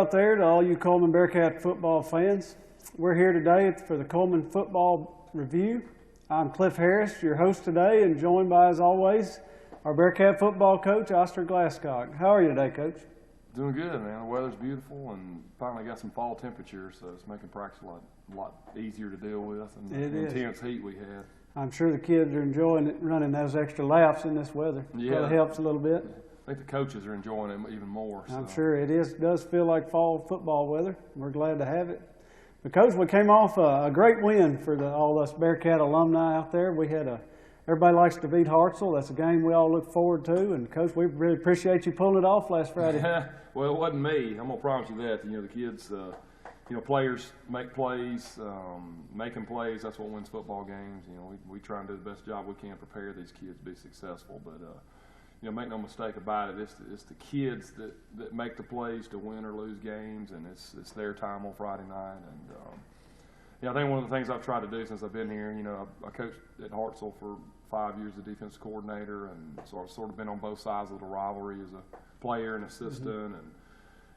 out there to all you Cullman Bearcat football fans. We're here today for the Cullman football review. I'm Cliff Harris, your host today, and joined by, as always, our Bearcat football coach, Oster Glasscock. How are you today, Coach? Doing good, man. The weather's beautiful and finally got some fall temperatures, so it's making practice a lot easier to deal with than the intense heat we had. I'm sure the kids are enjoying it, running those extra laps in this weather. Yeah. That helps a little bit. I think the coaches are enjoying it even more. So. I'm sure it does feel like fall football weather. We're glad to have it. But Coach, we came off a great win for all us Bearcat alumni out there. We had everybody likes to beat Hartselle. That's a game we all look forward to. And Coach, we really appreciate you pulling it off last Friday. Well, it wasn't me. I'm gonna promise you that. The kids, players make plays, making plays. That's what wins football games. We try and do the best job we can to prepare these kids to be successful. But make no mistake about it. It's the kids that make the plays to win or lose games, and it's their time on Friday night. And I think one of the things I've tried to do since I've been here, I coached at Hartselle for 5 years as defense coordinator, and so I've sort of been on both sides of the rivalry as a player and assistant, and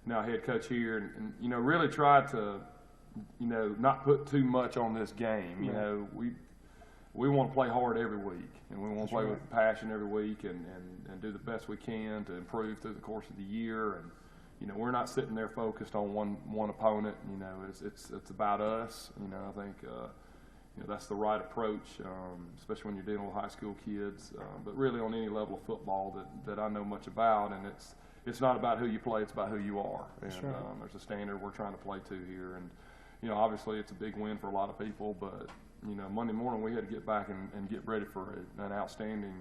now head coach here, and really tried to, not put too much on this game. We want to play hard every week, and we want to play with passion every week, and do the best we can to improve through the course of the year. And we're not sitting there focused on one opponent. It's about us. I think that's the right approach, especially when you're dealing with high school kids. But really, on any level of football that I know much about, and it's not about who you play; it's about who you are. And there's a standard we're trying to play to here. And obviously, it's a big win for a lot of people, but Monday morning we had to get back and get ready for an outstanding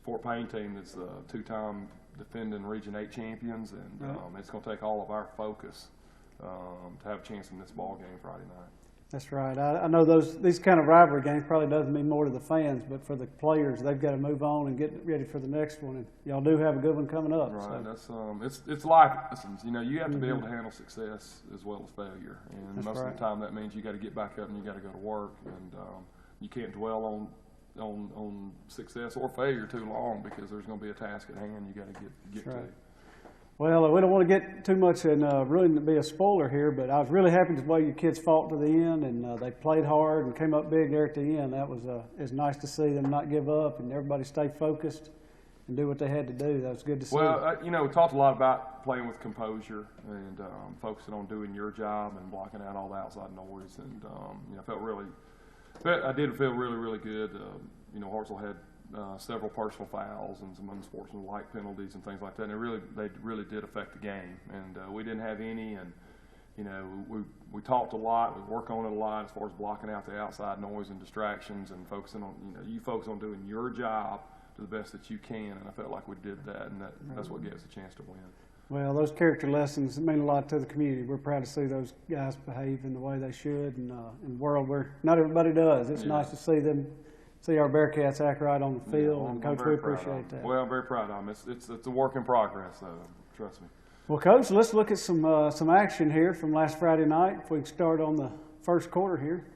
Fort Payne team that's a two-time defending Region 8 champions, and it's going to take all of our focus to have a chance in this ball game Friday night. That's right. I know these kind of rivalry games probably doesn't mean more to the fans, but for the players, they've got to move on and get ready for the next one. And y'all do have a good one coming up. Right. So. It's life lessons. You have to be able to handle success as well as failure, and That's most right. of the time that means you got to get back up and you got to go to work, and you can't dwell on success or failure too long, because there's going to be a task at hand you got to get to. Well, we don't want to get too much and really be a spoiler here, but I was really happy with the way your kids fought to the end, and they played hard and came up big there at the end. That was it's nice to see them not give up and everybody stay focused and do what they had to do. That was good to see. Well, we talked a lot about playing with composure and focusing on doing your job and blocking out all the outside noise, and I did feel really, really good. Hartselle had several personal fouls and some unsportsmanlike penalties and things like that, and they really did affect the game. And we didn't have any, and we talked a lot, we worked on it a lot as far as blocking out the outside noise and distractions, and focusing on you focus on doing your job to the best that you can. And I felt like we did that, and that's what gave us a chance to win. Well, those character lessons mean a lot to the community. We're proud to see those guys behave in the way they should, and in a world where not everybody does. It's nice to see our Bearcats act right on the field, and Coach, we appreciate that. Well, I'm very proud of them. It's a work in progress, though. Trust me. Well, Coach, let's look at some action here from last Friday night. If we can start on the first quarter here.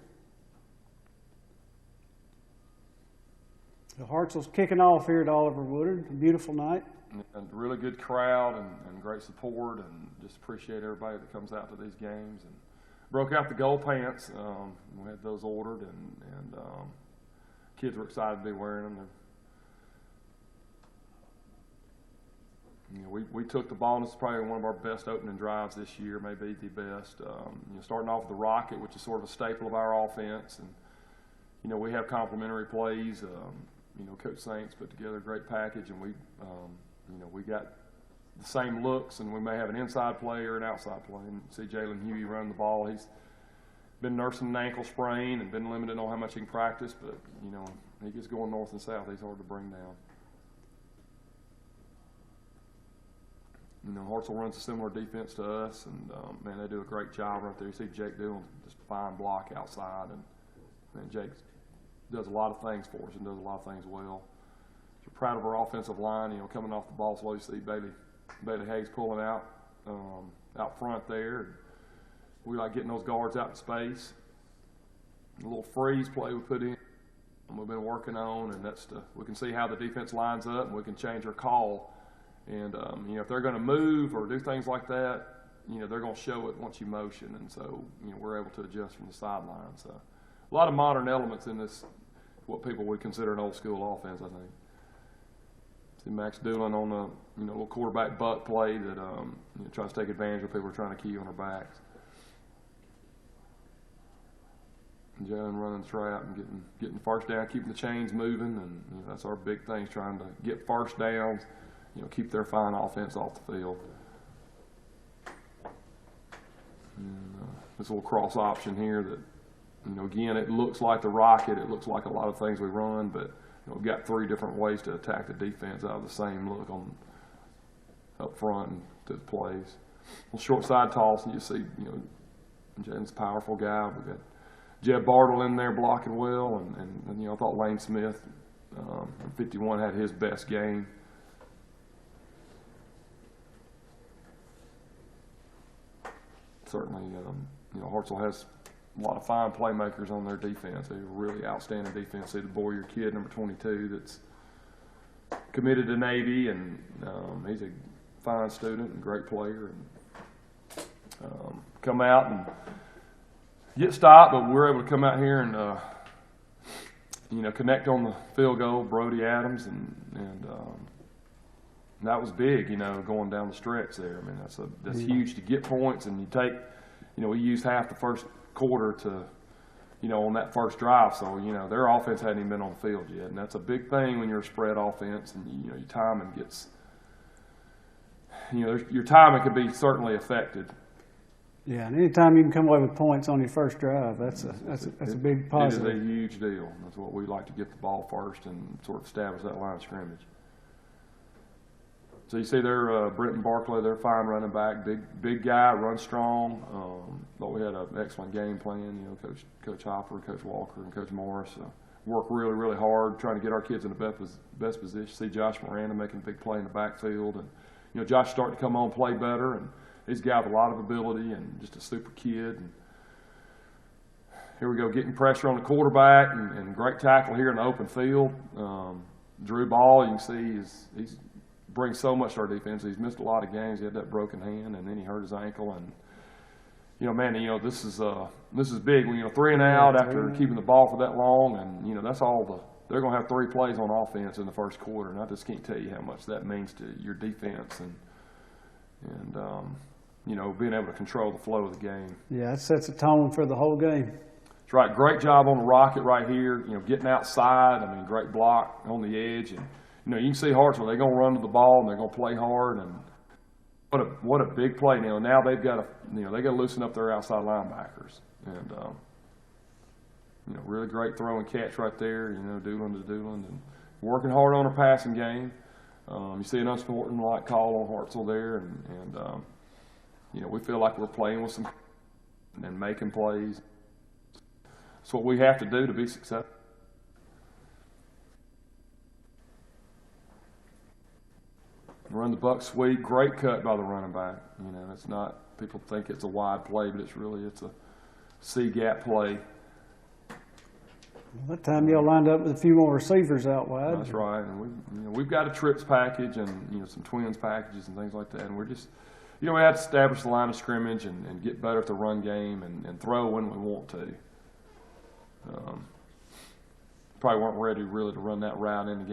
The Hartselle's kicking off here at Oliver Woodard. A beautiful night. And a really good crowd and great support, and just appreciate everybody that comes out to these games. And broke out the gold pants. We had those ordered, and kids were excited to be wearing them. We took the ball, and it's probably one of our best opening drives this year, maybe the best. Starting off with the rocket, which is sort of a staple of our offense, and we have complementary plays. Coach Saints put together a great package, and we got the same looks, and we may have an inside play or an outside play. And see Jalen Huey run the ball. He's been nursing an ankle sprain and been limited on how much he can practice, but he gets going north and south. He's hard to bring down. Hartselle runs a similar defense to us, and man, they do a great job right there. You see Jake doing just a fine block outside, and Jake does a lot of things for us and does a lot of things well. We're proud of our offensive line. Coming off the ball slow, you see Bailey Hayes pulling out front there. We like getting those guards out in space. A little freeze play we put in, we've been working on, and we can see how the defense lines up, and we can change our call. And if they're going to move or do things like that, they're going to show it once you motion, and so we're able to adjust from the sideline. So a lot of modern elements in this, what people would consider an old school offense, I think. See Max Doolin on a little quarterback buck play that tries to take advantage of people who are trying to key on their backs. And Jalen running the trap and getting first down, keeping the chains moving, and that's our big thing, is trying to get first downs, keep their fine offense off the field. And, this little cross option here that, again, it looks like the rocket, it looks like a lot of things we run, but we've got 3 different ways to attack the defense out of the same look on up front and to the plays. Well, short side toss, and you see, Jaden's a powerful guy. We've got Jeb Bartle in there blocking well, and I thought Lane Smith, 51, had his best game. Certainly, Hartselle has a lot of fine playmakers on their defense. They're a really outstanding defense. See the Boyer kid, number 22, that's committed to Navy, and he's a fine student and great player. And come out and get stopped, but we're able to come out here and connect on the field goal, Brody Adams, and that was big, going down the stretch there. I mean, that's huge to get points, and you take, we used half the first quarter to, on that first drive, so their offense hadn't even been on the field yet, and that's a big thing when you're a spread offense, and your timing gets, your timing could be certainly affected. Yeah, and anytime you can come away with points on your first drive, that's a big positive. It is a huge deal. That's what we like to get the ball first and sort of establish that line of scrimmage. So you see there, Britton Barclay, they're fine running back, big guy, runs strong. Thought we had an excellent game plan. Coach Hopper, Coach Walker, and Coach Morris work really, really hard trying to get our kids in the best position. See Josh Miranda making a big play in the backfield, and Josh starting to come on, play better, and he's got a lot of ability and just a super kid. And here we go, getting pressure on the quarterback, and great tackle here in the open field. Drew Ball, you can see he's brings so much to our defense. He's missed a lot of games. He had that broken hand, and then he hurt his ankle. And this is big. When 3 and out after keeping the ball for that long, and that's all they're going to have 3 plays on offense in the first quarter, and I just can't tell you how much that means to your defense and being able to control the flow of the game. Yeah, that sets a tone for the whole game. That's right. Great job on the rocket right here. Getting outside. I mean, great block on the edge, and you can see Hartselle. They're going to run to the ball and they're going to play hard. And what a big play now. Now they've got to they got to loosen up their outside linebackers. And really great throw and catch right there. Doolin to Doolin, and working hard on a passing game. You see an unsportsmanlike call on Hartselle there, and we feel like we're playing with some and making plays. That's what we have to do to be successful. Run the buck sweep, great cut by the running back. It's not, people think it's a wide play, but it's a C-gap play. Well, that time y'all lined up with a few more receivers out wide. That's right, and we've got a trips package and some twins packages and things like that, and we're just, we have to establish the line of scrimmage and get better at the run game and throw when we want to. Probably weren't ready really to run that route in the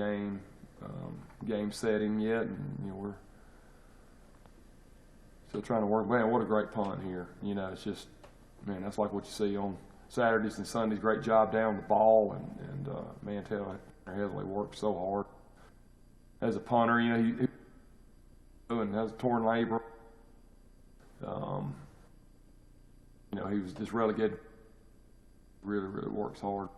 game setting yet, and we're still trying to work. Man, what a great punt here! It's just, man, that's like what you see on Saturdays and Sundays. Great job down the ball, and man, Taylor Heatherly worked so hard as a punter. He has a torn labrum. He was just relegated. Really, really works hard.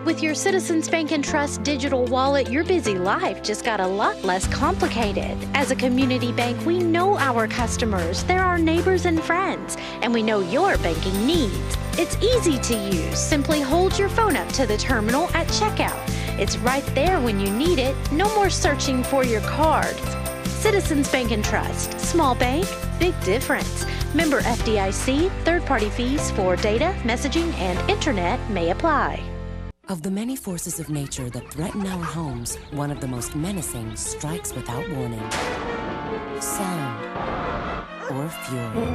With your Citizens Bank and Trust digital wallet, your busy life just got a lot less complicated. As a community bank, we know our customers, they're our neighbors and friends, and we know your banking needs. It's easy to use. Simply hold your phone up to the terminal at checkout. It's right there when you need it. No more searching for your card. Citizens Bank and Trust. Small bank, big difference. Member FDIC, third-party fees for data, messaging, and internet may apply. Of the many forces of nature that threaten our homes, one of the most menacing strikes without warning. Sound or fury.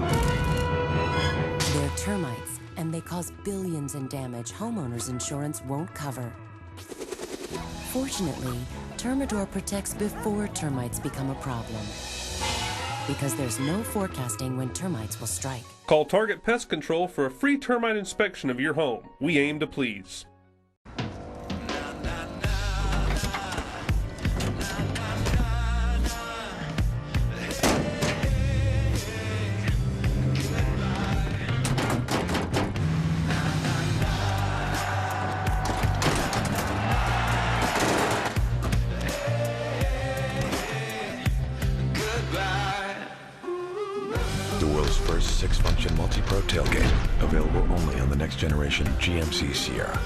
They're termites, and they cause billions in damage homeowners insurance won't cover. Fortunately, Termador protects before termites become a problem. Because there's no forecasting when termites will strike. Call Target Pest Control for a free termite inspection of your home. We aim to please. The world's first six-function multi-pro tailgate, available only on the next generation GMC Sierra.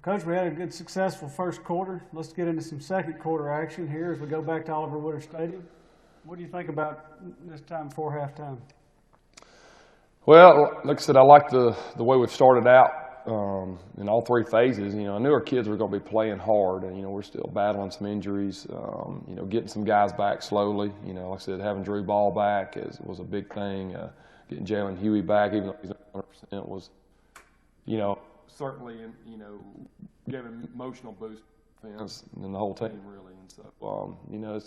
Coach, we had a good, successful first quarter. Let's get into some second quarter action here as we go back to Oliver Woodard Stadium. What do you think about this time before halftime? Well, like I said, I like the way we've started out in all three phases. You know, I knew our kids were going to be playing hard, and, you know, we're still battling some injuries. You know, getting some guys back slowly. You know, like I said, having Drew Ball back was a big thing. Getting Jalen Huey back, even though he's not 100%, was, you know, certainly, you know, gave an emotional boost and the whole team, really. And so, you know,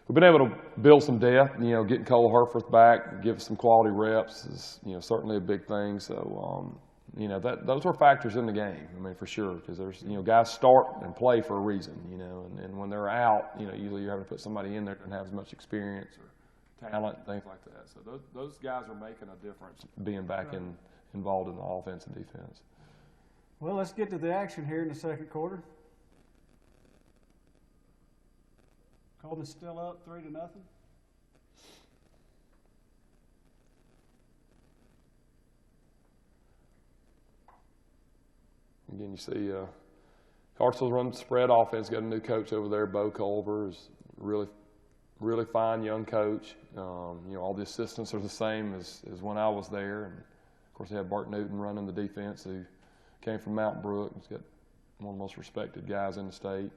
we've been able to build some depth. You know, getting Cole Herforth back, give us some quality reps is, you know, certainly a big thing. So, you know, those were factors in the game. I mean, for sure, because there's, you know, guys start and play for a reason. You know, and when they're out, you know, usually you're having to put somebody in there that doesn't have as much experience or talent and things like that. So those guys are making a difference being back involved in the offense and defense. Well, let's get to the action here in the second quarter. Cullman's still up 3-0. Again, you see Hartselle's running spread offense. Got a new coach over there, Bo Culver, is really fine young coach. You know, all the assistants are the same as when I was there, and of course they had Bart Newton running the defense, who came from Mountain Brook. He's got one of the most respected guys in the state.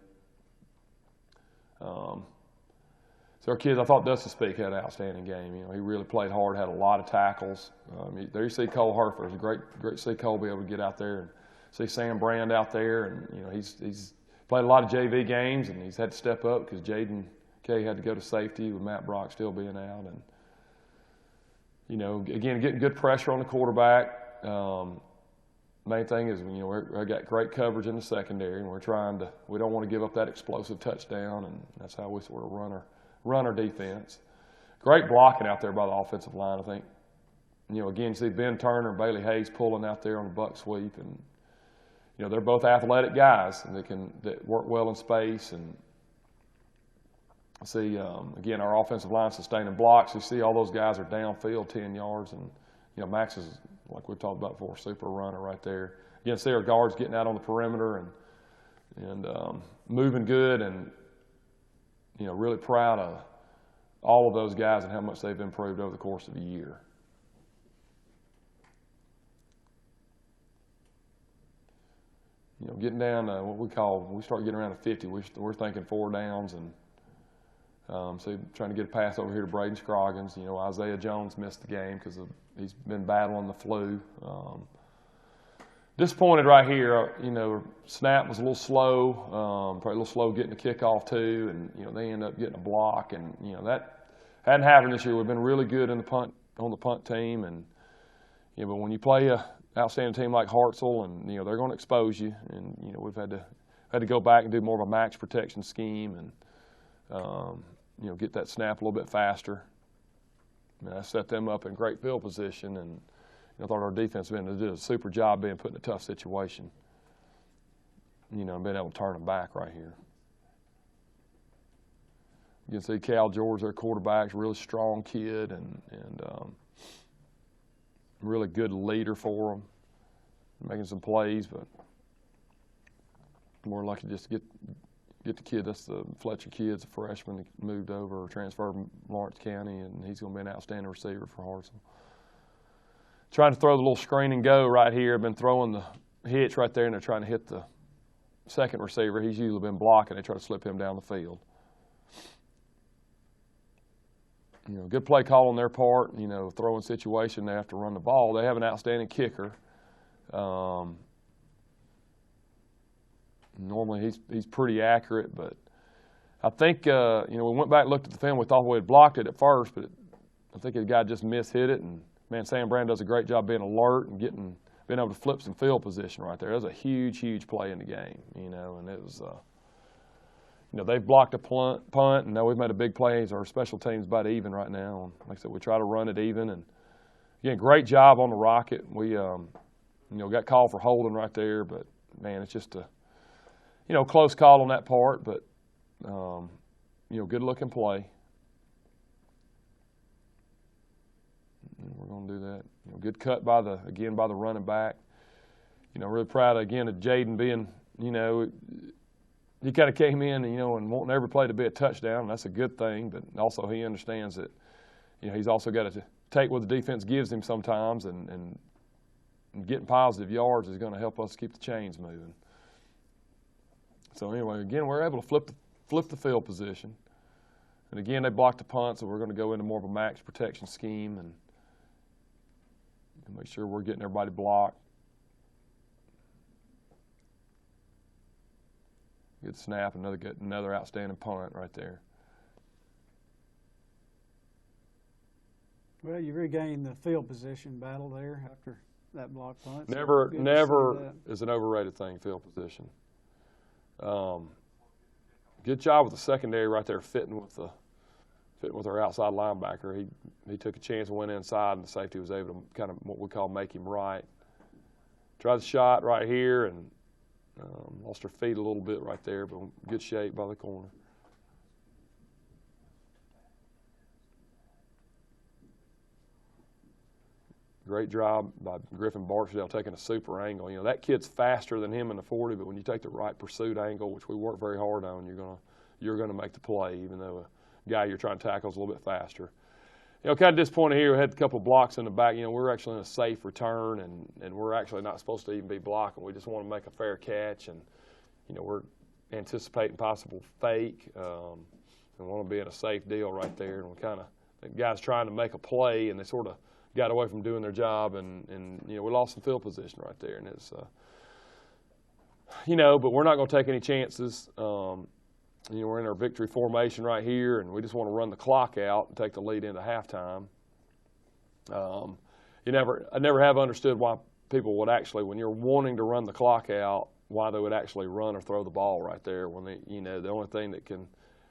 So our kids, I thought Dustin Speak had an outstanding game. You know, he really played hard, had a lot of tackles. There you see Cole Herforth. It's great to see Cole be able to get out there and see Sam Brand out there. And, you know, he's played a lot of JV games, and he's had to step up because Jaden Kay had to go to safety with Matt Brock still being out. And, you know, again, getting good pressure on the quarterback. Main thing is, you know, we got great coverage in the secondary, and we don't want to give up that explosive touchdown, and that's how we sort of run our defense. Great blocking out there by the offensive line, I think. You know, again, you see Ben Turner and Bailey Hayes pulling out there on the buck sweep, and, you know, they're both athletic guys, and that work well in space. And see, again, our offensive line sustaining blocks. You see all those guys are downfield 10 yards, and, you know, Max is, like we've talked about before, super runner right there. Again, see our guards getting out on the perimeter and moving good, and, you know, really proud of all of those guys and how much they've improved over the course of a year. You know, getting down to what we start getting around to 50, we're thinking 4 downs, and so trying to get a pass over here to Braden Scroggins. You know, Isaiah Jones missed the game because he's been battling the flu. Disappointed right here. You know, snap was a little slow, probably a little slow getting the kickoff too, and, you know, they end up getting a block, and, you know, that hadn't happened this year. We've been really good on the punt team, and, you know, but when you play a outstanding team like Hartselle, and, you know, they're going to expose you, and, you know, we've had to go back and do more of a max protection scheme, and you know, get that snap a little bit faster. And I set them up in great field position, and, you know, I thought our defense did a super job being put in a tough situation, you know, and being able to turn them back right here. You can see Cal George, their quarterback's a really strong kid and really good leader for them, making some plays, but more lucky just to get the kid. That's the Fletcher kid's a freshman that moved over or transferred from Lawrence County, and he's going to be an outstanding receiver for Hartselle. Trying to throw the little screen and go right here. I've been throwing the hitch right there, and they're trying to hit the second receiver. He's usually been blocking. They try to slip him down the field. You know, good play call on their part. You know, throwing situation, they have to run the ball. They have an outstanding kicker. Normally he's pretty accurate, but I think you know, we went back and looked at the film. We thought we had blocked it at first, but I think the guy just mishit it. And man, Sam Brand does a great job being alert and being able to flip some field position right there. That was a huge play in the game, you know, and it was. You know, they've blocked a punt, and now we've made a big play. Our special team's about even right now. And like I said, we try to run it even. And again, great job on the rocket. We, you know, got called for holding right there, but man, it's just a, you know, close call on that part. But you know, good looking play. And we're going to do that. You know, good cut by the running back. You know, really proud again of Jaden being, you know. He kind of came in, you know, and wanting every play to be a touchdown, and that's a good thing. But also he understands that, you know, he's also got to take what the defense gives him sometimes, and getting positive yards is going to help us keep the chains moving. So anyway, again, we're able to flip the field position, and again they blocked the punt, so we're going to go into more of a max protection scheme and make sure we're getting everybody blocked. Good snap, another outstanding punt right there. Well, you regained the field position battle there after that block punt. Never is an overrated thing, field position. Good job with the secondary right there, fitting with our outside linebacker. He took a chance and went inside, and the safety was able to kind of what we call make him right. Tried the shot right here and lost her feet a little bit right there, but good shape by the corner. Great job by Griffin Barksdale taking a super angle. You know, that kid's faster than him in the 40, but when you take the right pursuit angle, which we work very hard on, you're gonna make the play, even though a guy you're trying to tackle is a little bit faster. You know, kind of disappointed here. We had a couple of blocks in the back. You know, we're actually in a safe return, and we're actually not supposed to even be blocking. We just want to make a fair catch, and, you know, we're anticipating possible fake and want to be in a safe deal right there. And we kind of, the guys trying to make a play, and they sort of got away from doing their job, and you know, we lost some field position right there. And it's, you know, but we're not going to take any chances. You know, we're in our victory formation right here, and we just want to run the clock out and take the lead into halftime. I never have understood why people would actually, when you're wanting to run the clock out, why they would actually run or throw the ball right there when they, you know, the only thing that can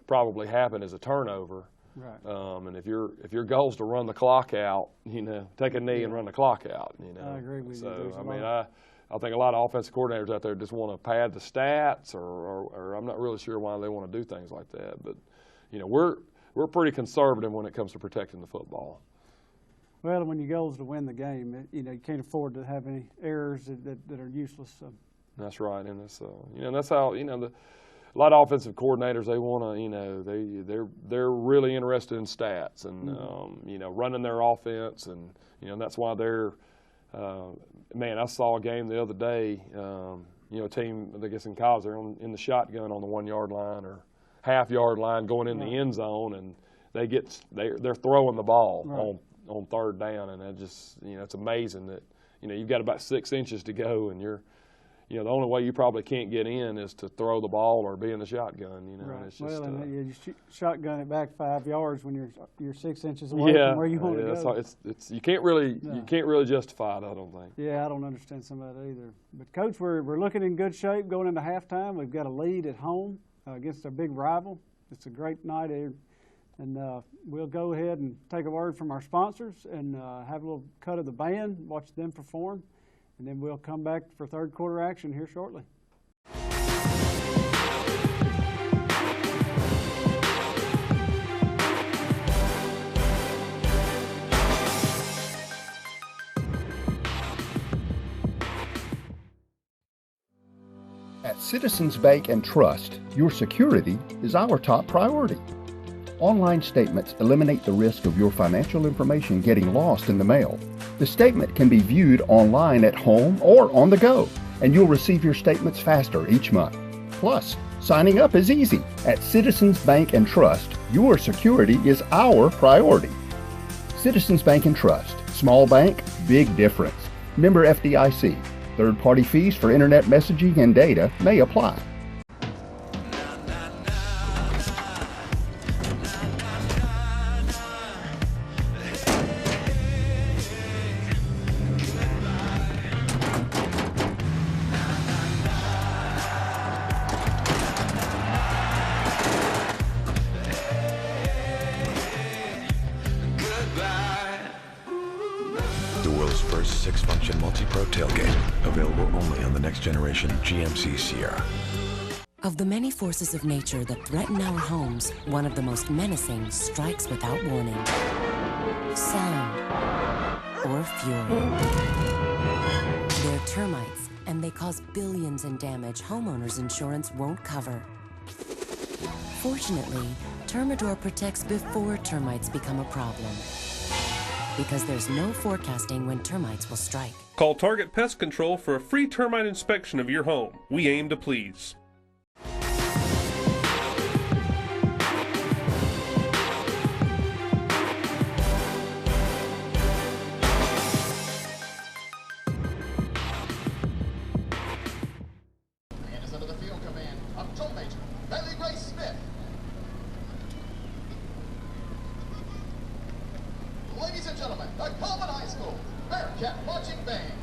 probably happen is a turnover. Right. And if your goal is to run the clock out, you know, take a knee and run the clock out. You know. I agree with you. So I mean, I think a lot of offensive coordinators out there just want to pad the stats, or I'm not really sure why they want to do things like that. But, you know, we're pretty conservative when it comes to protecting the football. Well, when your goal is to win the game, you know, you can't afford to have any errors that are useless. So. That's right, and it's you know, and that's how, you know, a lot of offensive coordinators, they want to, you know, they're really interested in stats and you know, running their offense, and you know, and that's why they're. Man, I saw a game the other day, you know, a team, I guess in college, they're in the shotgun on the 1 yard line or half-yard line going in the end zone, and they're throwing the ball on third down, and that just, you know, it's amazing that, you know, you've got about 6 inches to go, and you're, you know, the only way you probably can't get in is to throw the ball or be in the shotgun, you know. Right. And it's just, well, and you shotgun it back 5 yards when you're 6 inches away from where you want to go. So it's you can't really justify it, I don't think. Yeah, I don't understand some of that either. But Coach, we're looking in good shape going into halftime. We've got a lead at home against our big rival. It's a great night here, and we'll go ahead and take a word from our sponsors and have a little cut of the band, watch them perform. And then we'll come back for third quarter action here shortly. At Citizens Bank and Trust, your security is our top priority. Online statements eliminate the risk of your financial information getting lost in the mail. The statement can be viewed online at home or on the go, and you'll receive your statements faster each month. Plus, signing up is easy. At Citizens Bank and Trust, your security is our priority. Citizens Bank and Trust. Small bank, big difference. Member FDIC. Third-party fees for internet messaging and data may apply. The world's first 6-function multi-pro tailgate, available only on the next generation GMC Sierra. Of the many forces of nature that threaten our homes, one of the most menacing strikes without warning. Sound or fury. They're termites, and they cause billions in damage homeowners insurance won't cover. Fortunately, Termador protects before termites become a problem. Because there's no forecasting when termites will strike. Call Target Pest Control for a free termite inspection of your home. We aim to please. Under the field command of Drum Major Bailey Grace Smith. Ladies and gentlemen, the Cullman High School Bearcat Marching Band.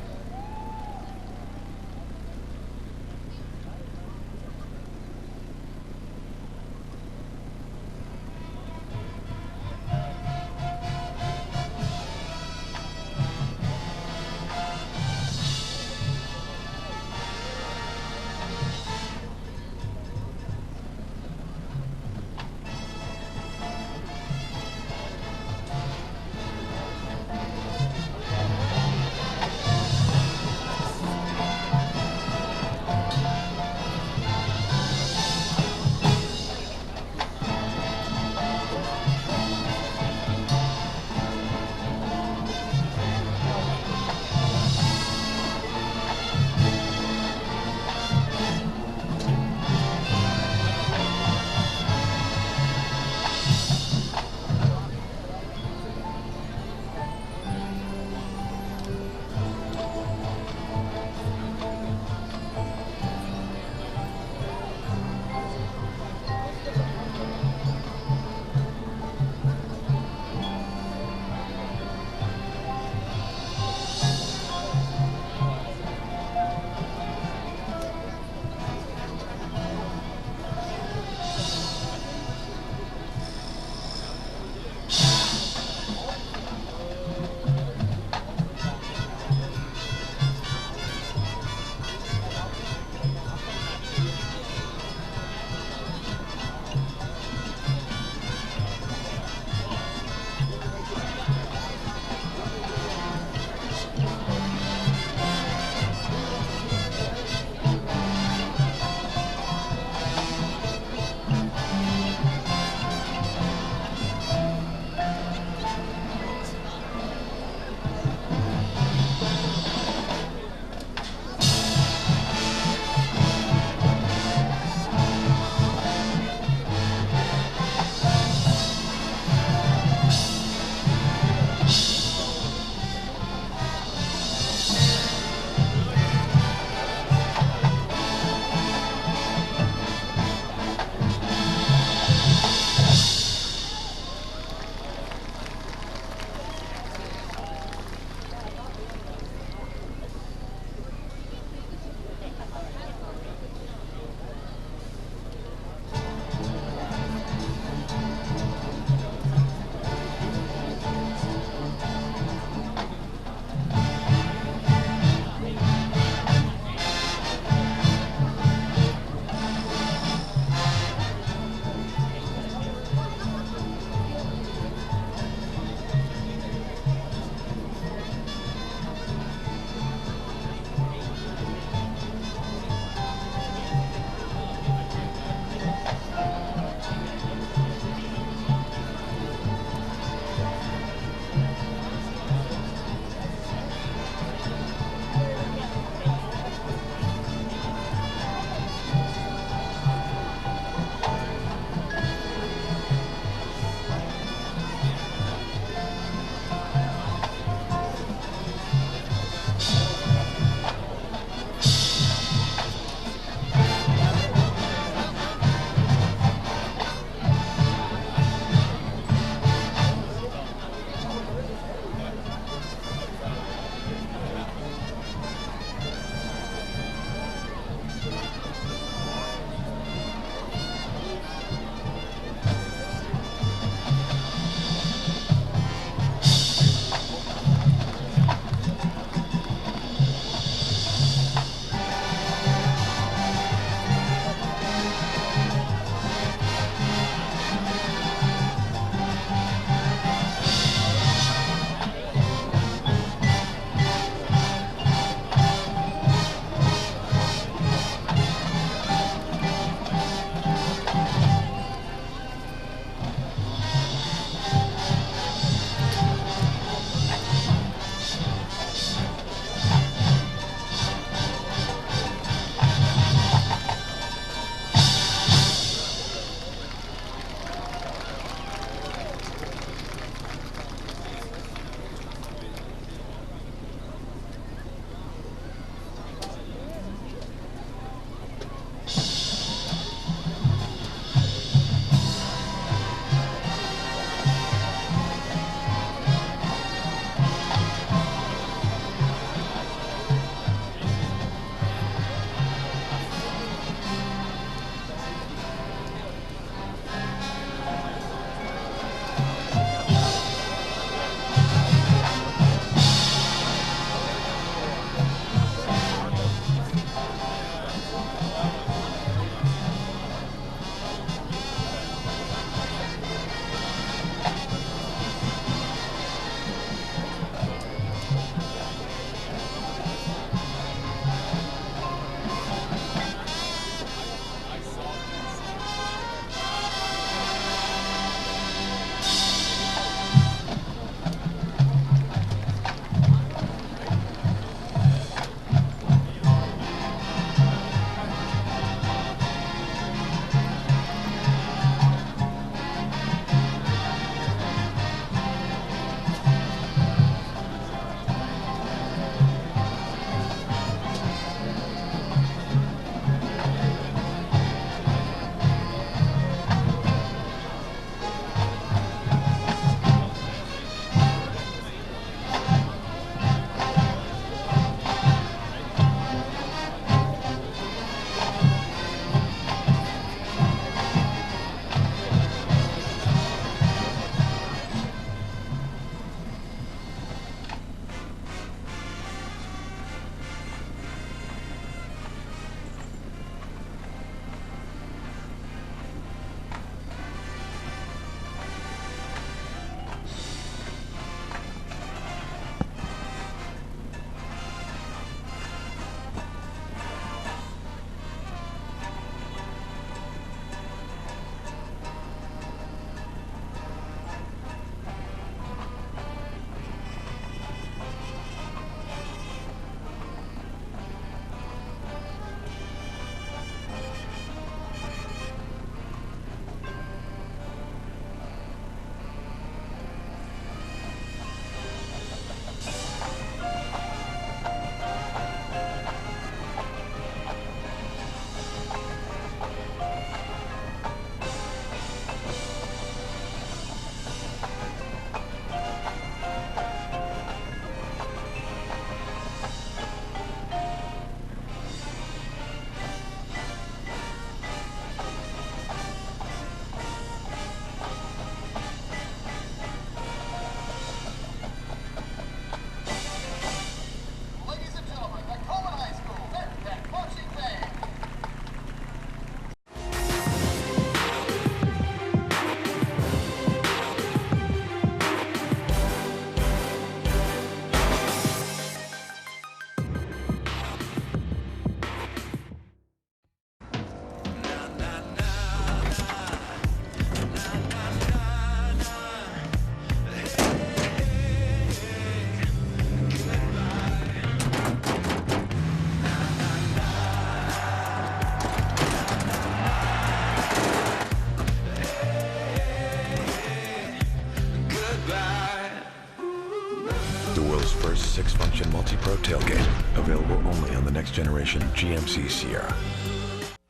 6-function multi-pro tailgate, available only on the next generation GMC Sierra.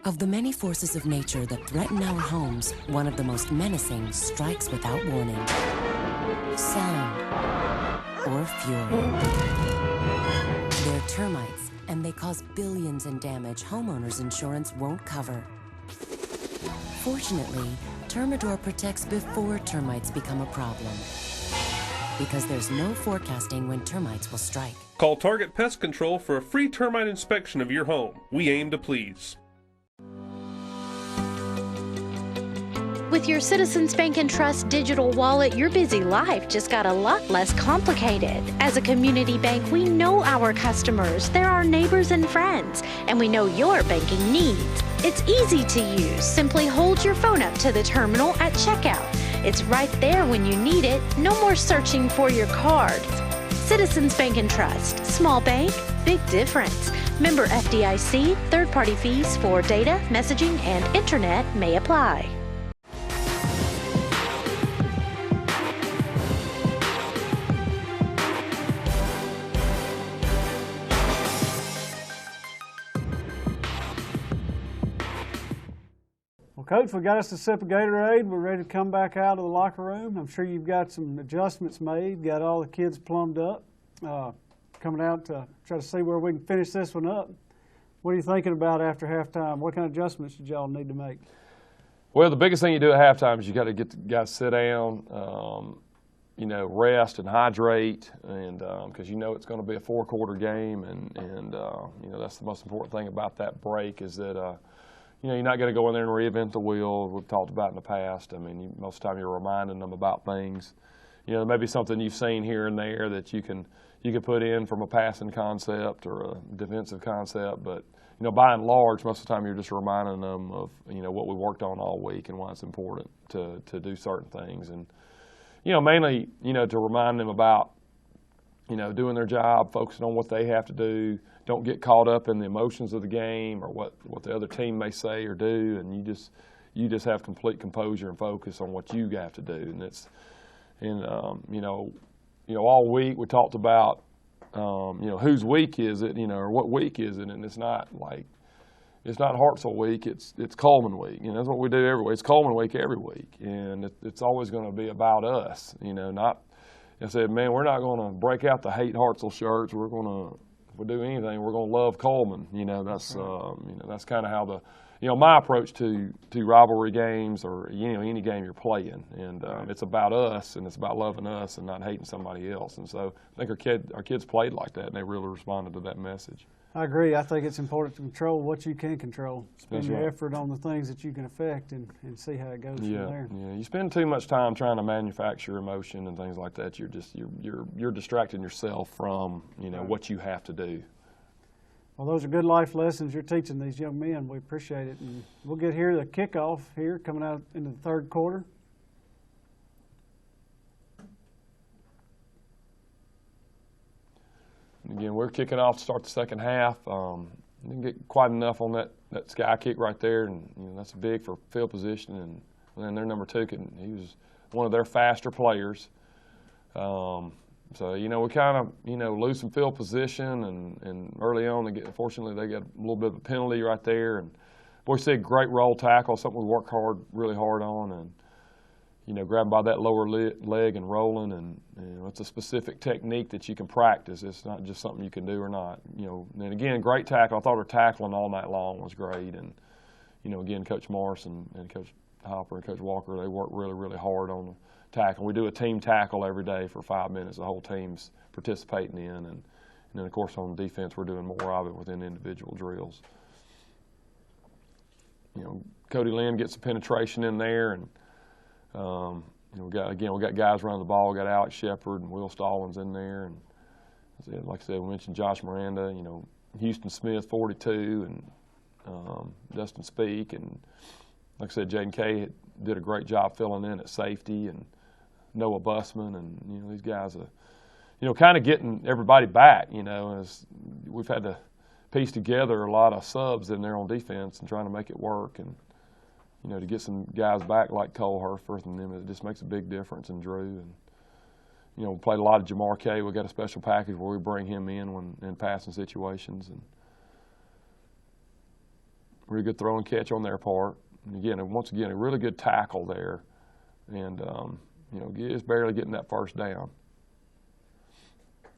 Of the many forces of nature that threaten our homes, one of the most menacing strikes without warning. Sound or fury. They're termites, and they cause billions in damage homeowners insurance won't cover. Fortunately, Termidor protects before termites become a problem. Because there's no forecasting when termites will strike. Call Target Pest Control for a free termite inspection of your home. We aim to please. With your Citizens Bank and Trust digital wallet, your busy life just got a lot less complicated. As a community bank, we know our customers. They're our neighbors and friends, and we know your banking needs. It's easy to use. Simply hold your phone up to the terminal at checkout. It's right there when you need it. No more searching for your cards. Citizens Bank and Trust. Small bank, big difference. Member FDIC. Third-party fees for data, messaging, and internet may apply. Coach, we got us a sip of Gatorade. We're ready to come back out of the locker room. I'm sure you've got some adjustments made, got all the kids plumbed up, coming out to try to see where we can finish this one up. What are you thinking about after halftime? What kind of adjustments did y'all need to make? Well, the biggest thing you do at halftime is you got to get the guys to sit down, rest and hydrate, and because it's going to be a 4-quarter game, and that's the most important thing about that break is that. You're not going to go in there and reinvent the wheel. We've talked about in the past. I mean, most of the time you're reminding them about things. There may be something you've seen here and there that you can put in from a passing concept or a defensive concept. But, by and large, most of the time you're just reminding them of, what we worked on all week and why it's important to do certain things. And, mainly, to remind them about, doing their job, focusing on what they have to do. Don't get caught up in the emotions of the game or what the other team may say or do, and you just have complete composure and focus on what you have to do. And all week we talked about whose week is it, or what week is it, and it's not Hartselle week, it's Cullman week. That's what we do every week. It's Cullman week every week, and it's always going to be about us. Not. I said, man, we're not going to break out the hate Hartselle shirts. We're going to. If we do anything, we're going to love Cullman. That's kind of how my approach to rivalry games or any game you're playing, and it's about us and it's about loving us and not hating somebody else. And so I think our kids played like that, and they really responded to that message. I agree. I think it's important to control what you can control. Spend your effort on the things that you can affect and see how it goes from there. Yeah, you spend too much time trying to manufacture emotion and things like that. You're distracting yourself from what you have to do. Well, those are good life lessons you're teaching these young men. We appreciate it. And we'll get here the kickoff here coming out into the third quarter. Again, we're kicking off to start the second half. Didn't get quite enough on that sky kick right there, and that's big for field position. And then their number 2 he was one of their faster players. So we kind of lose some field position, and early on fortunately they got a little bit of a penalty right there. And boy, we see a great roll tackle, something we work really hard on, and grabbing by that lower leg and rolling, and it's a specific technique that you can practice. It's not just something you can do or not. And again, great tackle. I thought her tackling all night long was great, and again, Coach Morris and Coach Hopper and Coach Walker, they work really, really hard on the tackle. We do a team tackle every day for 5 minutes. The whole team's participating in, and then of course on defense we're doing more of it within individual drills. Cody Lynn gets some penetration in there, and we got guys running the ball. We got Alex Shepard and Will Stallings in there, and like I said, we mentioned Josh Miranda. Houston Smith, 42, and Dustin Speak, and like I said, Jaden Kay did a great job filling in at safety, and Noah Bussman, and these guys are, kind of getting everybody back. As we've had to piece together a lot of subs in there on defense and trying to make it work, and to get some guys back like Cole Herforth and them, it just makes a big difference in Drew. And You know, we played a lot of Jamar K. We got a special package where we bring him in when in passing situations, and really good throw and catch on their part. And again, once again, a really good tackle there, and you know, just barely getting that first down.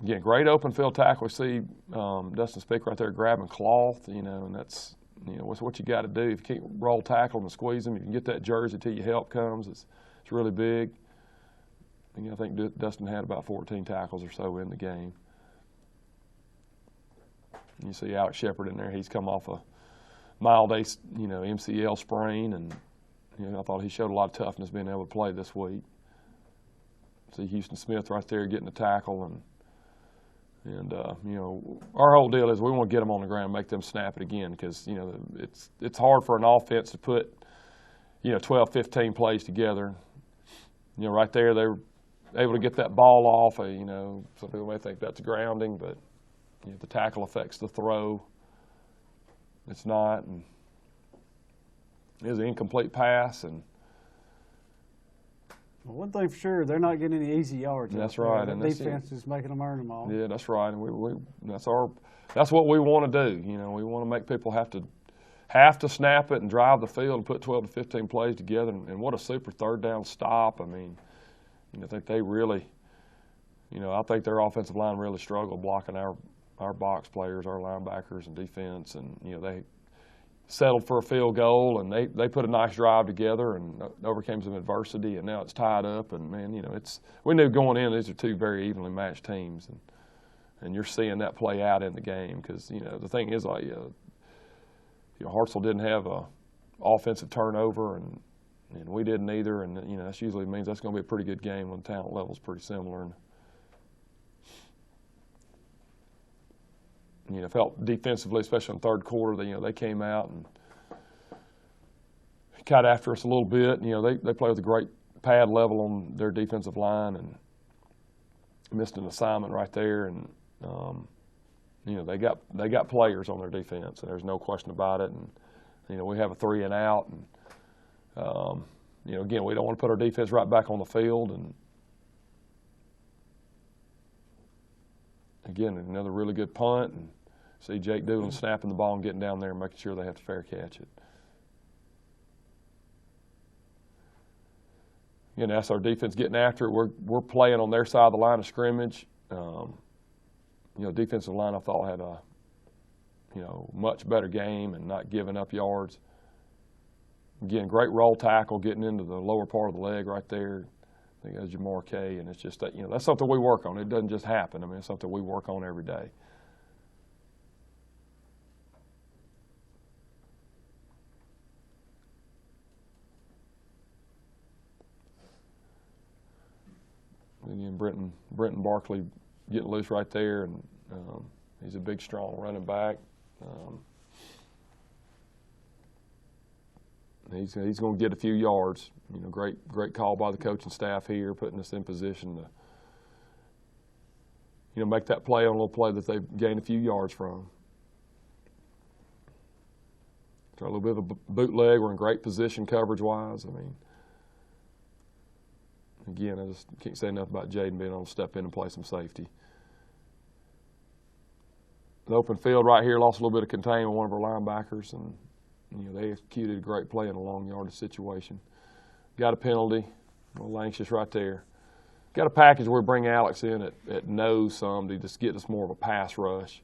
Again, great open field tackle. We see Dustin Speak right there grabbing cloth, you know, and that's, you know, what's what you got to do. If you can't roll tackle and squeeze them, you can get that jersey till your help comes. It's really big. And, you know, I think Dustin had about 14 tackles or so in the game. You see Alex Shepard in there. He's come off a mild, you know, MCL sprain, and you know, I thought he showed a lot of toughness being able to play this week. See Houston Smith right there getting the tackle, and you know, our whole deal is we want to get them on the ground, and make them snap it again, because you know it's hard for an offense to put, you know, 12, 15 plays together. You know, right there they were able to get that ball off. You know, some people may think that's grounding, but you know, the tackle affects the throw. It's not, and it was an incomplete pass. And well, one thing for sure, they're not getting any easy yards. That's right, The and defense is making them earn them all. Yeah, that's right, and that's what we want to do. You know, we want to make people have to snap it and drive the field and put 12 to 15 plays together. And what a super third down stop! I mean, you know, I think they really, you know, I think their offensive line really struggled blocking our box players, our linebackers and defense, and you know, they settled for a field goal, and they put a nice drive together and overcame some adversity, and now it's tied up. And man, you know, we knew going in these are two very evenly matched teams, and you're seeing that play out in the game, because you know the thing is, like, you know, Hartselle didn't have a offensive turnover, and we didn't either, and you know, that usually means that's going to be a pretty good game when the talent level is pretty similar. And you know, felt defensively, especially in the third quarter, you know, they came out and got after us a little bit. You know, they play with a great pad level on their defensive line, and missed an assignment right there. And you know, they got players on their defense, and there's no question about it. And you know, we have a 3 and out, and you know, again, we don't want to put our defense right back on the field. And again, another really good punt, and see Jake Doolin snapping the ball and getting down there and making sure they have to fair catch it. You know, that's our defense getting after it. We're playing on their side of the line of scrimmage. You know, defensive line I thought had a, you know, much better game and not giving up yards. Again, great roll tackle, getting into the lower part of the leg right there. I think that's Jamar K, and it's just that, you know, that's something we work on. It doesn't just happen. I mean, it's something we work on every day. Again, Brenton Barkley getting loose right there, and he's a big, strong running back. He's going to get a few yards. You know, great call by the coaching staff here, putting us in position to, you know, make that play on a little play that they've gained a few yards from. Try a little bit of a bootleg. We're in great position coverage-wise. I mean, again, I just can't say enough about Jaden being able to step in and play some safety. The open field right here, lost a little bit of containment with one of our linebackers, and you know, they executed a great play in a long yardage situation. Got a penalty, a little anxious right there. Got a package where we bring Alex in at nose some to just get us more of a pass rush.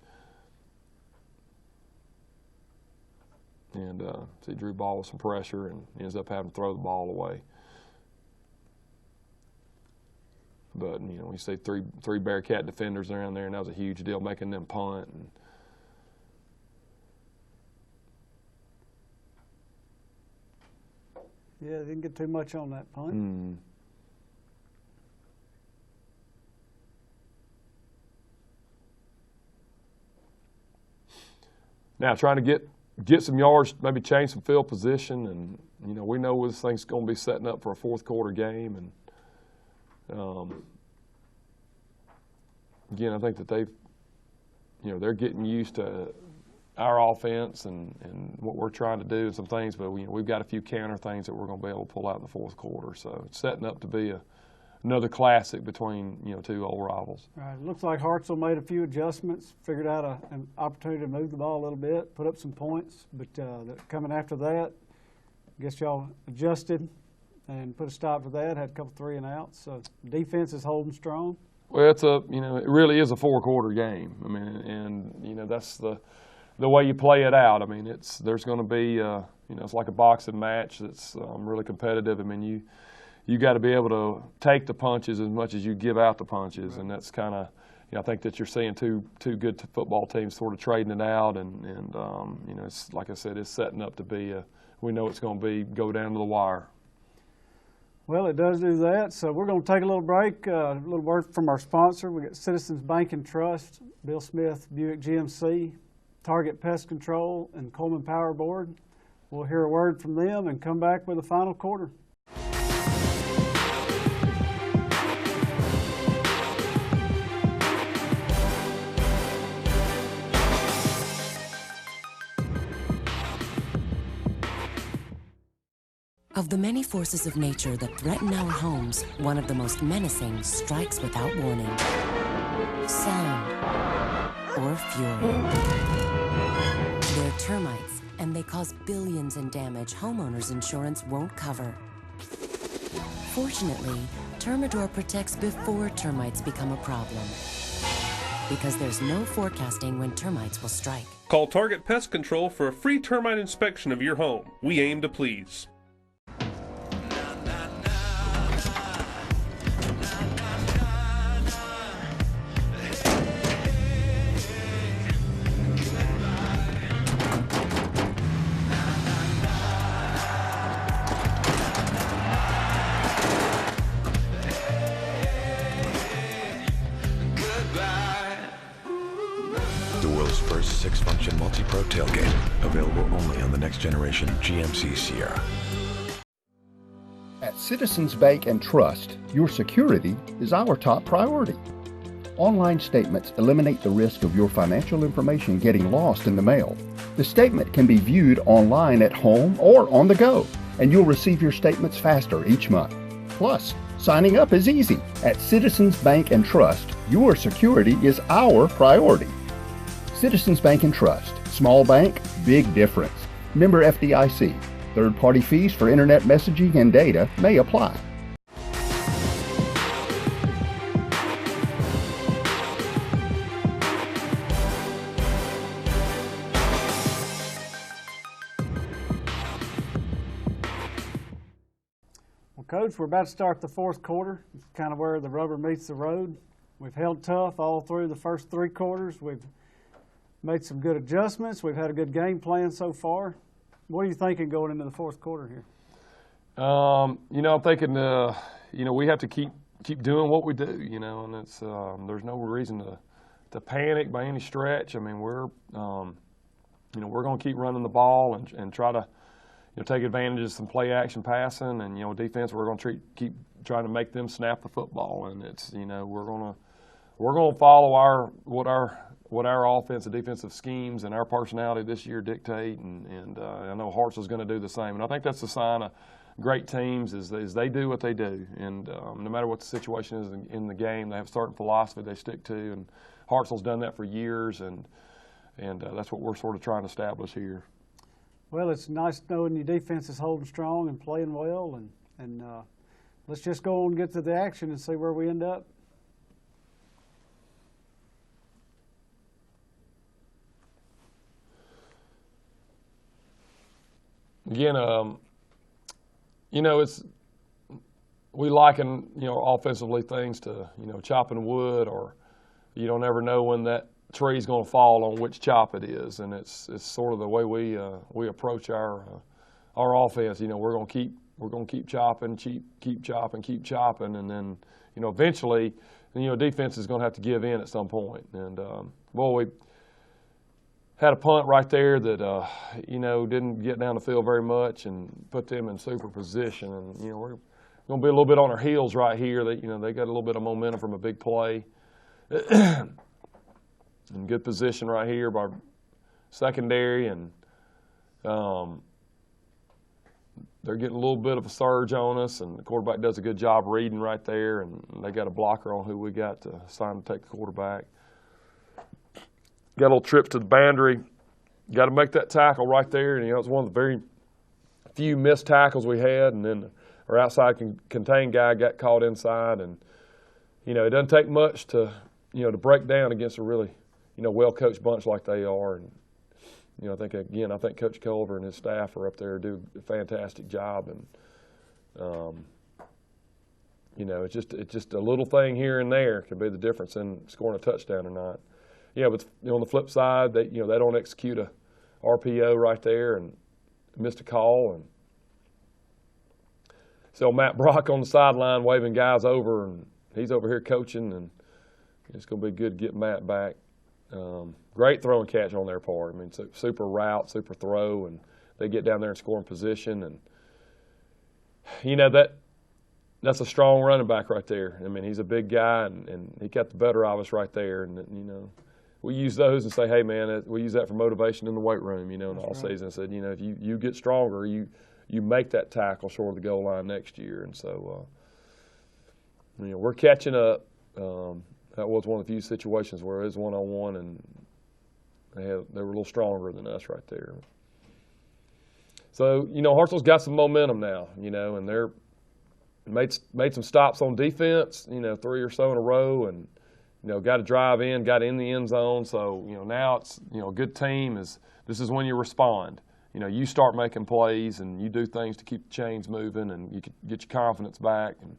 And see Drew ball with some pressure and ends up having to throw the ball away. But, you know, we see three Bearcat defenders around there, and that was a huge deal, making them punt. And yeah, didn't get too much on that punt. Now trying to get some yards, maybe change some field position, and you know, we know this thing's going to be setting up for a fourth quarter game, and again, I think that they're getting used to our offense and what we're trying to do and some things, but we've got a few counter things that we're going to be able to pull out in the fourth quarter. So it's setting up to be a another classic between two old rivals. Right. It looks like Hartselle made a few adjustments, figured out an opportunity to move the ball a little bit, put up some points. But coming after that, I guess y'all adjusted and put a stop to that. Had a couple 3 and outs. So defense is holding strong. Well, it really is a 4-quarter game. I mean, and that's the way you play it out. I mean, there's going to be it's like a boxing match that's really competitive. I mean, you got to be able to take the punches as much as you give out the punches, right. And that's kind of I think that you're seeing two good football teams sort of trading it out, and it's like I said, it's setting up to be we know it's going to go down to the wire. Well, it does do that. So we're going to take a little break, a little word from our sponsor. We got Citizens Bank and Trust, Bill Smith, Buick GMC, Target Pest Control, and Cullman Power Board. We'll hear a word from them and come back with the final quarter. Of the many forces of nature that threaten our homes, one of the most menacing strikes without warning. Sound or fury. They're termites, and they cause billions in damage homeowners insurance won't cover. Fortunately, Termador protects before termites become a problem. Because there's no forecasting when termites will strike. Call Target Pest Control for a free termite inspection of your home. We aim to please. The world's first 6-function multi-pro tailgate, available only on the next generation GMC Sierra. At Citizens Bank and Trust, your security is our top priority. Online statements eliminate the risk of your financial information getting lost in the mail. The statement can be viewed online at home or on the go, and you'll receive your statements faster each month. Plus, signing up is easy. At Citizens Bank and Trust, your security is our priority. Citizens Bank and Trust. Small bank, big difference. Member FDIC. Third-party fees for internet messaging and data may apply. Well, Coach, we're about to start the 4th quarter. It's kind of where the rubber meets the road. We've held tough all through the first 3 quarters. We've made some good adjustments. We've had a good game plan so far. What are you thinking going into the 4th quarter here? I'm thinking, we have to keep doing what we do, and it's there's no reason to panic by any stretch. I mean, we're going to keep running the ball and try to, take advantage of some play action passing, and defense. We're going to keep trying to make them snap the football, and it's we're going to follow what our offensive defensive schemes and our personality this year dictate, and I know Hartselle's going to do the same. And I think that's the sign of great teams is they do what they do, and no matter what the situation is in the game, they have a certain philosophy they stick to, and Hartselle's done that for years, and that's what we're sort of trying to establish here. Well, it's nice knowing your defense is holding strong and playing well, and let's just go on and get to the action and see where we end up. Again, we liken, offensively things to, chopping wood, or you don't ever know when that tree's going to fall on which chop it is, and it's sort of the way we approach our offense. We're going to keep chopping, keep chopping, and then, eventually, defense is going to have to give in at some point. And we had a punt right there that, didn't get down the field very much and put them in super position. And, we're going to be a little bit on our heels right here. They got a little bit of momentum from a big play. In good position right here by they're getting a little bit of a surge on us, and the quarterback does a good job reading right there, and they got a blocker on who we got to sign to take the quarterback. Got a little trip to the boundary. Got to make that tackle right there, and, you know, it's one of the very few missed tackles we had, and then our outside contained guy got caught inside, and, you know, it doesn't take much to, you know, to break down against a really, you know, well-coached bunch like they are. And, you know, I think Coach Culver and his staff are up there do a fantastic job, and, you know, it's just a little thing here and there could be the difference in scoring a touchdown or not. Yeah, but, you know, on the flip side, they don't execute a RPO right there and missed a call, and so Matt Brock on the sideline waving guys over, and he's over here coaching, and it's going to be good to get Matt back. Great throw and catch on their part. I mean, super route, super throw, and they get down there and score in position, and, you know, that's a strong running back right there. I mean, he's a big guy, and he got the better of us right there, and, you know, we use those and say, hey, man, we use that for motivation in the weight room, you know, in the all season. I said, you know, if you get stronger, you make that tackle short of the goal line next year. And so, you know, we're catching up. That was one of the few situations where it was one-on-one, and they were a little stronger than us right there. So, you know, Hartselle's got some momentum now, you know, and they're made some stops on defense, you know, 3 or so in a row, and, you know, got to drive in, got in the end zone. So, you know, now it's, you know, a good team this is when you respond. You know, you start making plays and you do things to keep the chains moving, and you can get your confidence back. And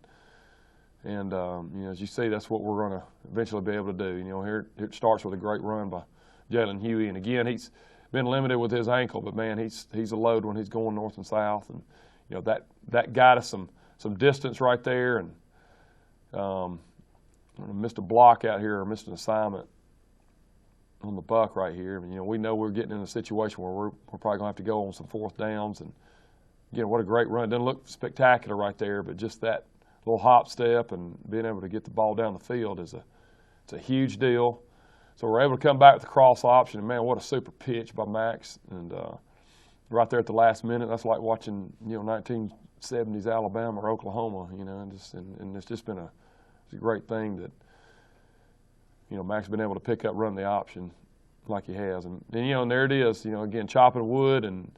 you know, as you see, that's what we're going to eventually be able to do. You know, here it starts with a great run by Jalen Huey. And again, he's been limited with his ankle, but man, he's a load when he's going north and south. And, you know, that got us some distance right there. And missed a block out here, or missed an assignment on the buck right here. I mean, you know, we know we're getting in a situation where we're probably going to have to go on some fourth downs. And, again, what a great run. It doesn't look spectacular right there, but just that little hop step and being able to get the ball down the field it's a huge deal. So we're able to come back with the cross option, and, man, what a super pitch by Max. And right there at the last minute, that's like watching, you know, 1970s Alabama or Oklahoma, you know, and it's just been it's a great thing that, you know, Mac's been able to pick up, run the option like he has. And you know, and there it is, you know, again, chopping wood, and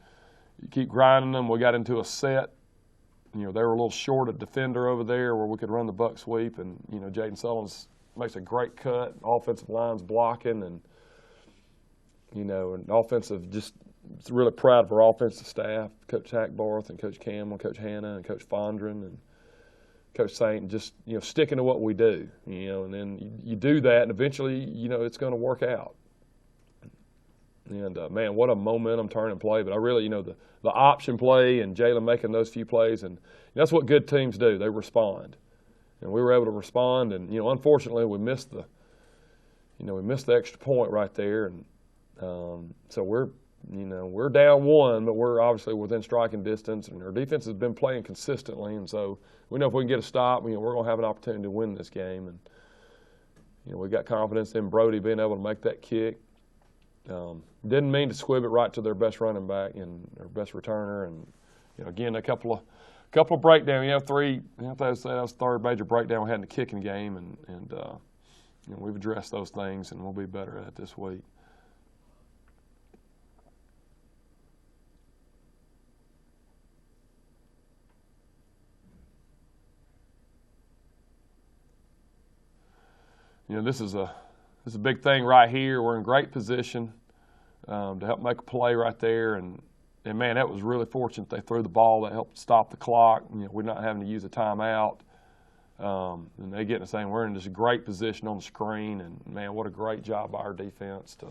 you keep grinding them. We got into a set. You know, they were a little short of defender over there where we could run the buck sweep, and, you know, Jaden Sullins makes a great cut. Offensive line's blocking, and, you know, and offensive just really proud of our offensive staff, Coach Hackbarth and Coach Campbell, Coach Hanna and Coach Fondren and Coach Saint, just, you know, sticking to what we do, you know, and then you do that, and eventually, you know, it's going to work out. And, man, what a momentum turning play. But I really, you know, the option play and Jalen making those few plays, and that's what good teams do. They respond. And we were able to respond, and, you know, unfortunately we missed the extra point right there. And so we're down 1, but we're obviously within striking distance, and our defense has been playing consistently, and so we know if we can get a stop, you know, we're going to have an opportunity to win this game. And, you know, we got confidence in Brody being able to make that kick. Didn't mean to squib it right to their best running back and their best returner, and, you know, again, a couple of breakdowns. You know, that was the third major breakdown we had in the kicking game, and you know, we've addressed those things, and we'll be better at it this week. You know, this is a big thing right here. We're in great position to help make a play right there, and man, that was really fortunate. They threw the ball that helped stop the clock. You know, we're not having to use a timeout, and they get to saying we're in this great position on the screen. And, man, what a great job by our defense to,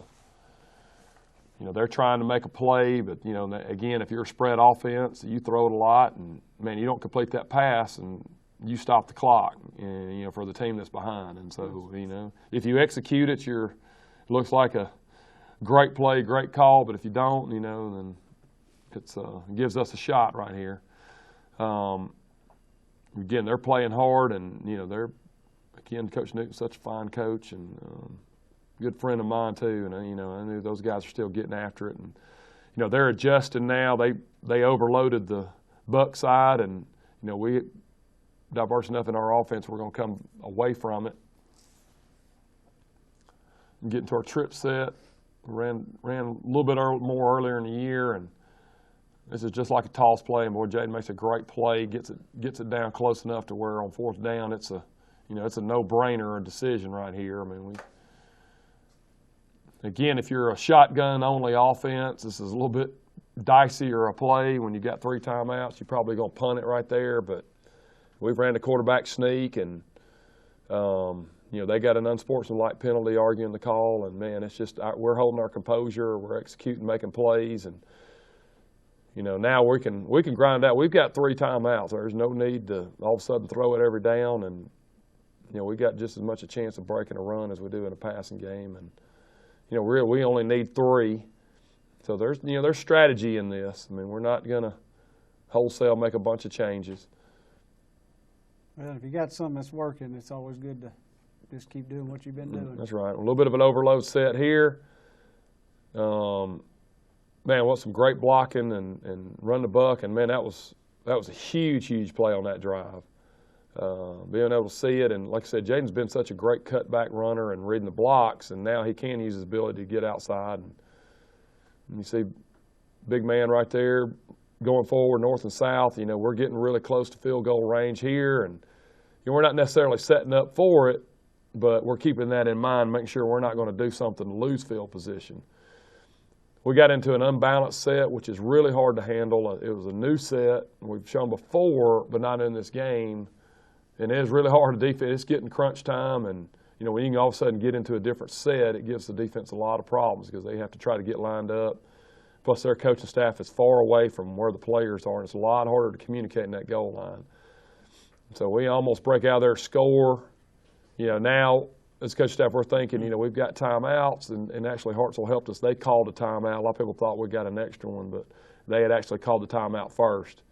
you know, they're trying to make a play, but, you know, again, if you're a spread offense, you throw it a lot, and, man, you don't complete that pass, and you stop the clock, and, you know, for the team that's behind. And so, you know, if you execute it, it looks like a great play, great call. But if you don't, you know, then it gives us a shot right here. Again, they're playing hard, and, you know, Coach Newton's such a fine coach, and good friend of mine too. And, you know, I knew those guys are still getting after it, and, you know, they're adjusting now. They overloaded the Buck side, and we diverse enough in our offense, we're going to come away from it and get into our trip set. Ran a little bit more earlier in the year, and this is just like a toss play. And boy, Jaden makes a great play, gets it down close enough to where on fourth down it's a no-brainer decision right here. I mean, again, if you're a shotgun-only offense, this is a little bit dicier a play. When you got 3 timeouts, you're probably going to punt it right there. But we've ran the quarterback sneak, and they got an unsportsmanlike penalty arguing the call, and man, it's just we're holding our composure, we're executing, making plays, and now we can grind out. We've got 3 timeouts. There's no need to all of a sudden throw it every down, and we got just as much a chance of breaking a run as we do in a passing game, and we only need 3. So there's strategy in this. I mean, we're not going to wholesale make a bunch of changes. Well, if you got something that's working, it's always good to just keep doing what you've been doing. That's right. A little bit of an overload set here. Man, what some great blocking and run the buck, and man, that was a huge play on that drive. Being able to see it, and like I said, Jaden's been such a great cutback runner and reading the blocks, and now he can use his ability to get outside. And you see big man right there going forward north and south. We're getting really close to field goal range here, and we're not necessarily setting up for it, but we're keeping that in mind, making sure we're not going to do something to lose field position. We got into an unbalanced set, which is really hard to handle. It was a new set. We've shown before, but not in this game. And it is really hard to defend. It's getting crunch time, and when you can all of a sudden get into a different set, it gives the defense a lot of problems because they have to try to get lined up. Plus, their coaching staff is far away from where the players are, and it's a lot harder to communicate in that goal line. So we almost break out of their score. Now as coaching staff, we're thinking, we've got timeouts, and actually Hartselle helped us. They called a timeout. A lot of people thought we got an extra one, but they had actually called the timeout first.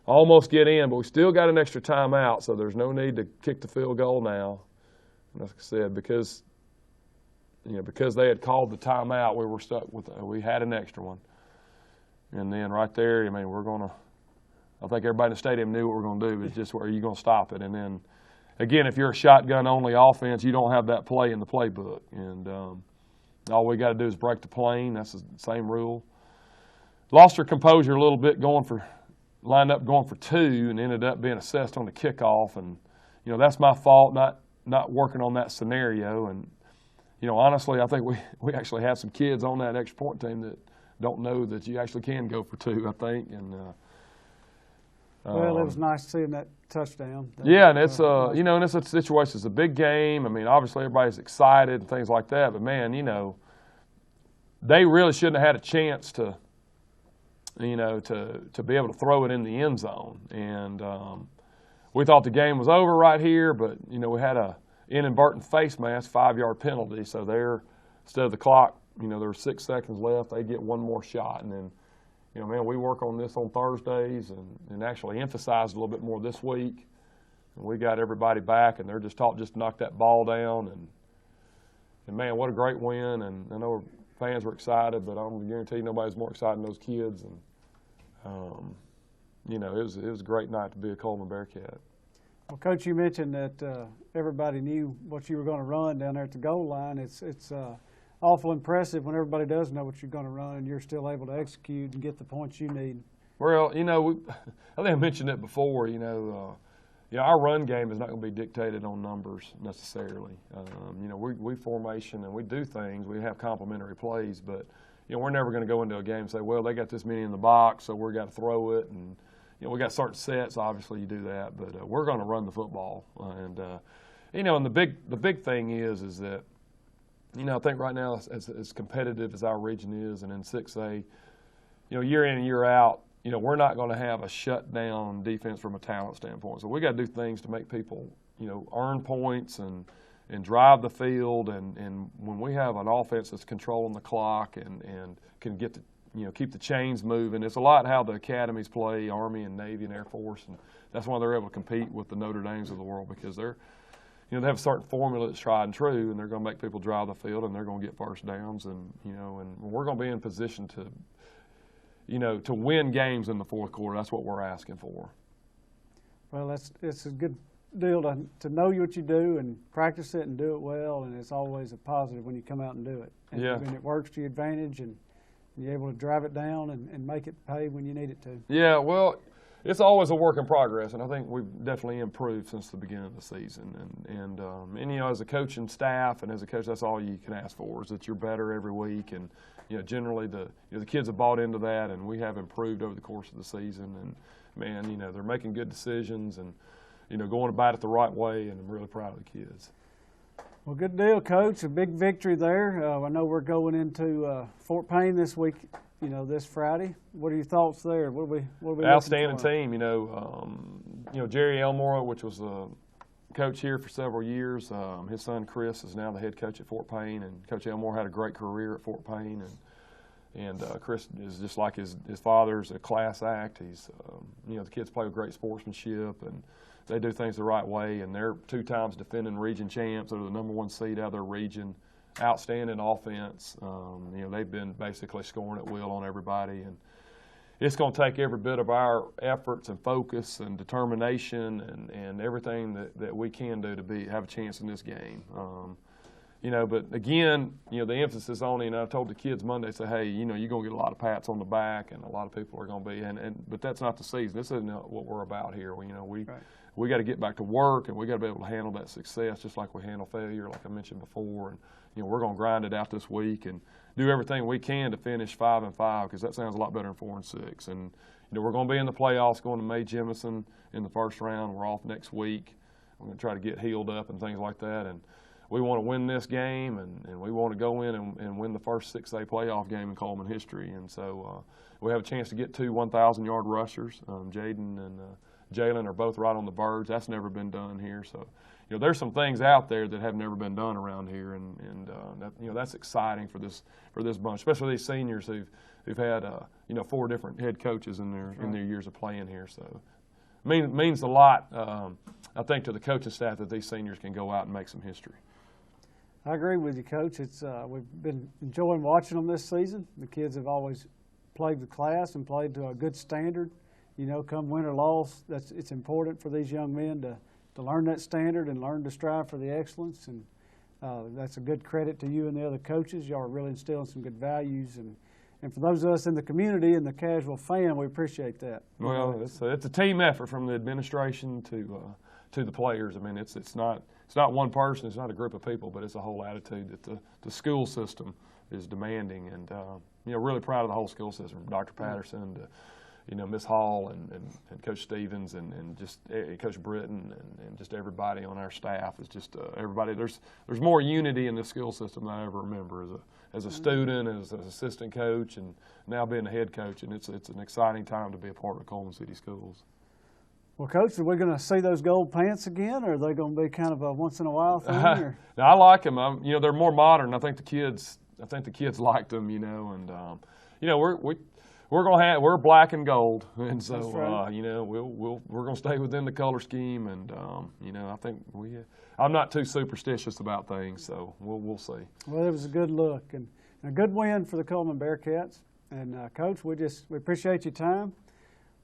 Almost get in, but we still got an extra timeout, so there's no need to kick the field goal now. And like I said, because they had called the timeout, we were stuck with we had an extra one. And then right there, I mean, I think everybody in the stadium knew what we're going to do. It's just where you're going to stop it. And then, again, if you're a shotgun-only offense, you don't have that play in the playbook. And all we got to do is break the plane. That's the same rule. Lost our composure a little bit lined up going for 2 and ended up being assessed on the kickoff. And, that's my fault not working on that scenario. And, honestly, I think we actually have some kids on that extra point team that don't know that you actually can go for 2, I think. And well, it was nice seeing that touchdown. Yeah, and it's in this situation, it's a big game. I mean, obviously everybody's excited and things like that, but man, they really shouldn't have had a chance to be able to throw it in the end zone. And we thought the game was over right here, but we had a inadvertent face mask 5-yard penalty. So there, instead of the clock, there were 6 seconds left. They get one more shot, and then. Man, we work on this on Thursdays and actually emphasize a little bit more this week. And we got everybody back, and they're just taught just to knock that ball down. And man, what a great win. And I know fans were excited, but I'm going to guarantee you nobody's more excited than those kids. And, it was a great night to be a Cullman Bearcat. Well, Coach, you mentioned that everybody knew what you were going to run down there at the goal line. It's awful impressive when everybody does know what you're going to run and you're still able to execute and get the points you need. Well, I think I mentioned it before. Our run game is not going to be dictated on numbers necessarily. We formation and we do things. We have complementary plays, but we're never going to go into a game and say, well, they got this many in the box, so we're got to throw it. And we got certain sets. Obviously, you do that, but we're going to run the football. And the big thing is that. I think right now, as competitive as our region is, and in 6A, year in and year out, we're not going to have a shutdown defense from a talent standpoint. So we got to do things to make people, earn points and drive the field. And when we have an offense that's controlling the clock and can get keep the chains moving, it's a lot how the academies play, Army and Navy and Air Force, and that's why they're able to compete with the Notre Dames of the world, because they're. They have a certain formula that's tried and true, and they're going to make people drive the field, and they're going to get first downs, and and we're going to be in position to. to win games in the fourth quarter. That's what we're asking for. Well, it's a good deal to know what you do and practice it and do it well, and it's always a positive when you come out and do it. And Yeah. it works to your advantage, and you're able to drive it down and make it pay when you need it to. Yeah, well, it's always a work in progress, and I think we've definitely improved since the beginning of the season. And as a coaching staff and as a coach, that's all you can ask for is that you're better every week. And generally the kids have bought into that, and we have improved over the course of the season. And man, they're making good decisions and going about it the right way, and I'm really proud of the kids. Well, good deal, Coach. A big victory there. I know we're going into Fort Payne this week. This Friday. What are your thoughts there? What are we Outstanding team. Jerry Elmore, which was a coach here for several years. His son Chris is now the head coach at Fort Payne, and Coach Elmore had a great career at Fort Payne. And Chris is just like his father's a class act. He's the kids play with great sportsmanship, and they do things the right way. And they're 2 times defending region champs. They're the #1 seed out of their region. Outstanding offense. They've been basically scoring at will on everybody, and it's going to take every bit of our efforts and focus and determination and everything that we can do to have a chance in this game. But again, the emphasis on it, and I told the kids Monday, say, hey, you're going to get a lot of pats on the back, and a lot of people are going to be, but that's not the season. This isn't what we're about here. We got to get back to work, and we got to be able to handle that success just like we handle failure, like I mentioned before. And we're going to grind it out this week and do everything we can to finish 5-5, because that sounds a lot better than 4-6. And we're going to be in the playoffs, going to May Jemison in the first round. We're off next week. We're going to try to get healed up and things like that. And we want to win this game, and we want to go in and win the first 6A playoff game in Cullman history. And so we have a chance to get 2 1,000-yard rushers. Jaden and Jalen are both right on the verge. That's never been done here. So, there's some things out there that have never been done around here, and that's exciting for this bunch, especially these seniors who've had 4 different head coaches in their years of playing here. So, means a lot, I think, to the coaching staff that these seniors can go out and make some history. I agree with you, Coach. We've been enjoying watching them this season. The kids have always played with class and played to a good standard. Come win or loss, it's important for these young men to learn that standard and learn to strive for the excellence. And that's a good credit to you and the other coaches. Y'all are really instilling some good values. And for those of us in the community and the casual fan, we appreciate that. Well, it's a team effort from the administration to the players. I mean, it's not one person, it's not a group of people, but it's a whole attitude that the school system is demanding. And really proud of the whole school system, from Dr. Patterson to Miss Hall and Coach Stevens and just Coach Britton and just everybody on our staff is just everybody. There's more unity in the school system than I ever remember as a student, as an assistant coach, and now being a head coach. And it's an exciting time to be a part of Cullman City Schools. Well, Coach, are we going to see those gold pants again, or are they going to be kind of a once-in-a-while thing? Now, I like them. They're more modern. I think the kids liked them. We're black and gold, and so right. We're going to stay within the color scheme. And I think I'm not too superstitious about things, so we'll see. Well, it was a good look and a good win for the Cullman Bearcats. And Coach, we appreciate your time.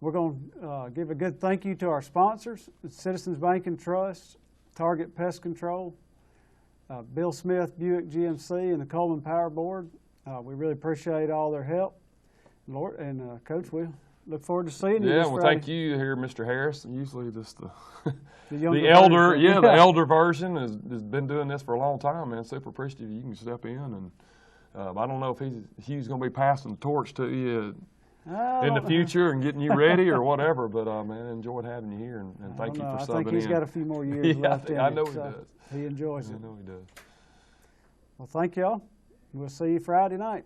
We're going to give a good thank you to our sponsors: Citizens Bank and Trust, Target Pest Control, Bill Smith Buick GMC, and the Cullman Power Board. We really appreciate all their help. Lord, and Coach, we look forward to seeing you. Yeah, this well, Friday. thank you here, Mr. Harris. Usually, just the elder, the elder version has been doing this for a long time, man. Super appreciative you can step in, and I don't know if he's going to be passing the torch to you in the future and getting you ready or whatever. But man, enjoyed having you here, and thank you for subbing in. I think he's got a few more years left in I know it, he does. He enjoys it. I know he does. Well, thank y'all. We'll see you Friday night.